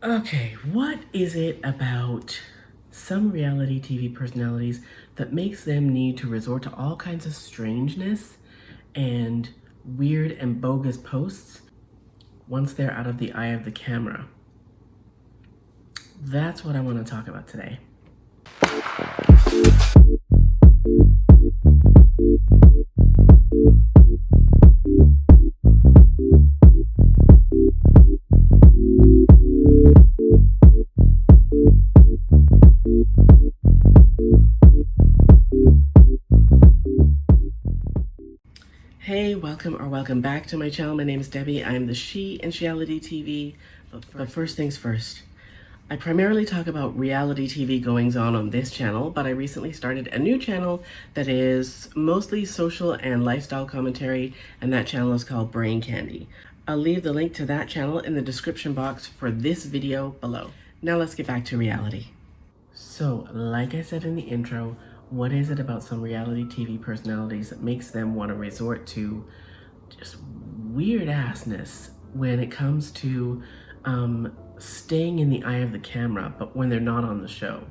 Okay, what is it about some reality TV personalities that makes them need to resort to all kinds of strangeness and weird and bogus posts once they're out of the eye of the camera? That's what I want to talk about today. Hey, welcome back to my channel. My name is Debbie. I'm the She in Sheality TV. But first things first, I primarily talk about reality TV goings on this channel, but I recently started a new channel that is mostly social and lifestyle commentary, and that channel is called Brain Candy. I'll leave the link to that channel in the description box for this video below. Now let's get back to reality. So, like I said in the intro, what is it about some reality TV personalities that makes them want to resort to just weird assness when it comes to staying in the eye of the camera, but when they're not on the show?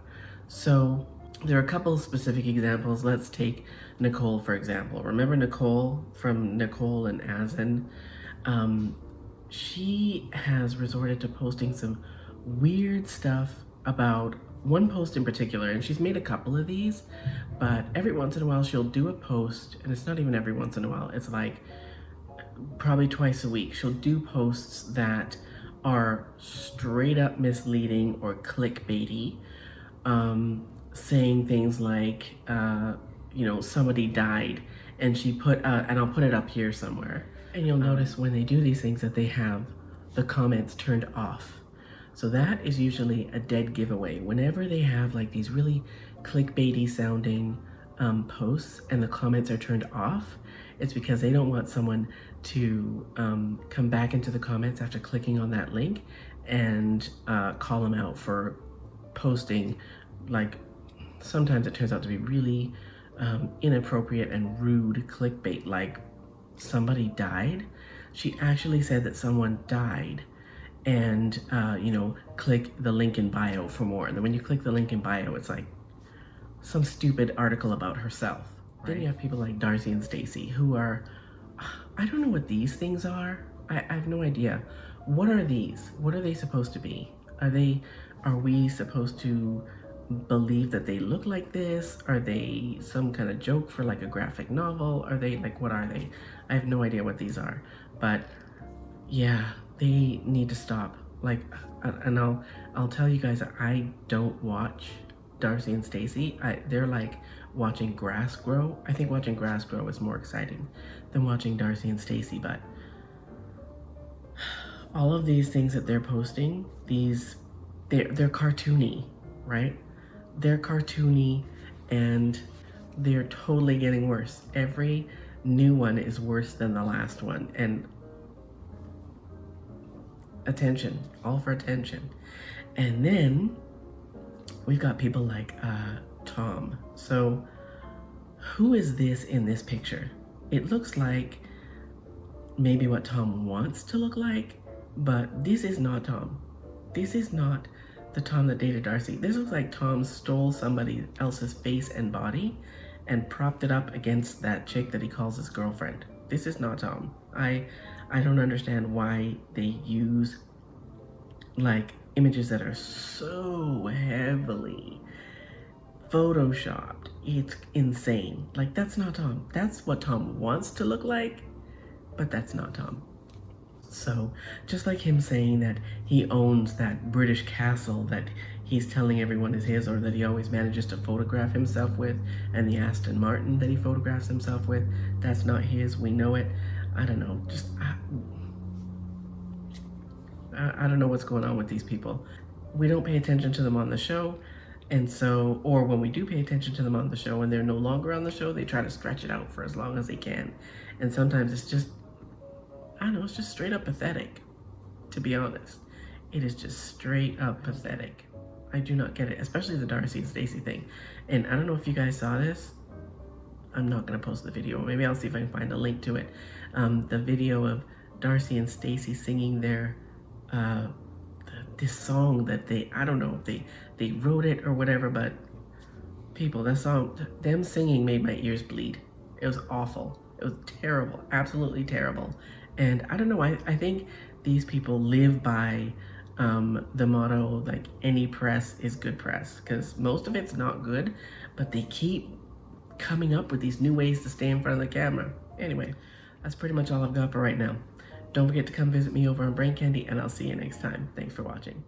So, there are a couple of specific examples. Let's take Nicole, for example. Remember Nicole from Nicole and Asin? She has resorted to posting some weird stuff about one post in particular, and she's made a couple of these, but every once in a while she'll do a post, and it's not even every once in a while, it's like probably twice a week. She'll do posts that are straight up misleading or clickbaity, saying things like, somebody died, and she put, and I'll put it up here somewhere. And you'll notice when they do these things that they have the comments turned off. So that is usually a dead giveaway. Whenever they have like these really clickbaity sounding posts and the comments are turned off, it's because they don't want someone to come back into the comments after clicking on that link and call them out for posting, like, sometimes it turns out to be really inappropriate and rude clickbait, like somebody died. She actually said that someone died, and click the link in bio for more. And then when you click the link in bio, it's like some stupid article about herself. Right? Then you have people like Darcy and Stacy, who are, I don't know what these things are. I have no idea. What are these? What are they supposed to be? Are we supposed to believe that they look like this? Are they some kind of joke for like a graphic novel? Are they like, what are they? I have no idea what these are, but yeah, they need to stop. Like, and I'll tell you guys that I don't watch Darcy and Stacy. They're like watching grass grow. I think watching grass grow is more exciting than watching Darcy and Stacy, but all of these things that they're posting, they're cartoony, right? They're cartoony, and they're totally getting worse. Every new one is worse than the last one, and attention, all for attention. And then we've got people like Tom. So who is this in this picture? It looks like maybe what Tom wants to look like, but this is not Tom. This is not the Tom that dated Darcy. This looks like Tom stole somebody else's face and body and propped it up against that chick that he calls his girlfriend. This is not Tom. I don't understand why they use like images that are so heavily photoshopped. It's insane. Like, that's not Tom. That's what Tom wants to look like, but that's not Tom. So just like him saying that he owns that British castle that he's telling everyone is his, or that he always manages to photograph himself with, and the Aston Martin that he photographs himself with, that's not his. We know it. I don't know. Just I don't know what's going on with these people. We don't pay attention to them on the show, and so, or when we do pay attention to them on the show and they're no longer on the show, they try to stretch it out for as long as they can. And sometimes it's just, I don't know, it's just straight up pathetic, to be honest. It is just straight up pathetic. I do not get it, especially the Darcy and Stacy thing. And I don't know if you guys saw this. I'm not gonna post the video. Maybe I'll see if I can find a link to it. The video of Darcy and Stacy singing their this song that I don't know if they wrote it or whatever, but people, that song, them singing made my ears bleed. It was awful. It was terrible, absolutely terrible. And I don't know, I think these people live by the motto, like, any press is good press, because most of it's not good, but they keep coming up with these new ways to stay in front of the camera. Anyway, that's pretty much all I've got for right now. Don't forget to come visit me over on Brain Candy, and I'll see you next time. Thanks for watching.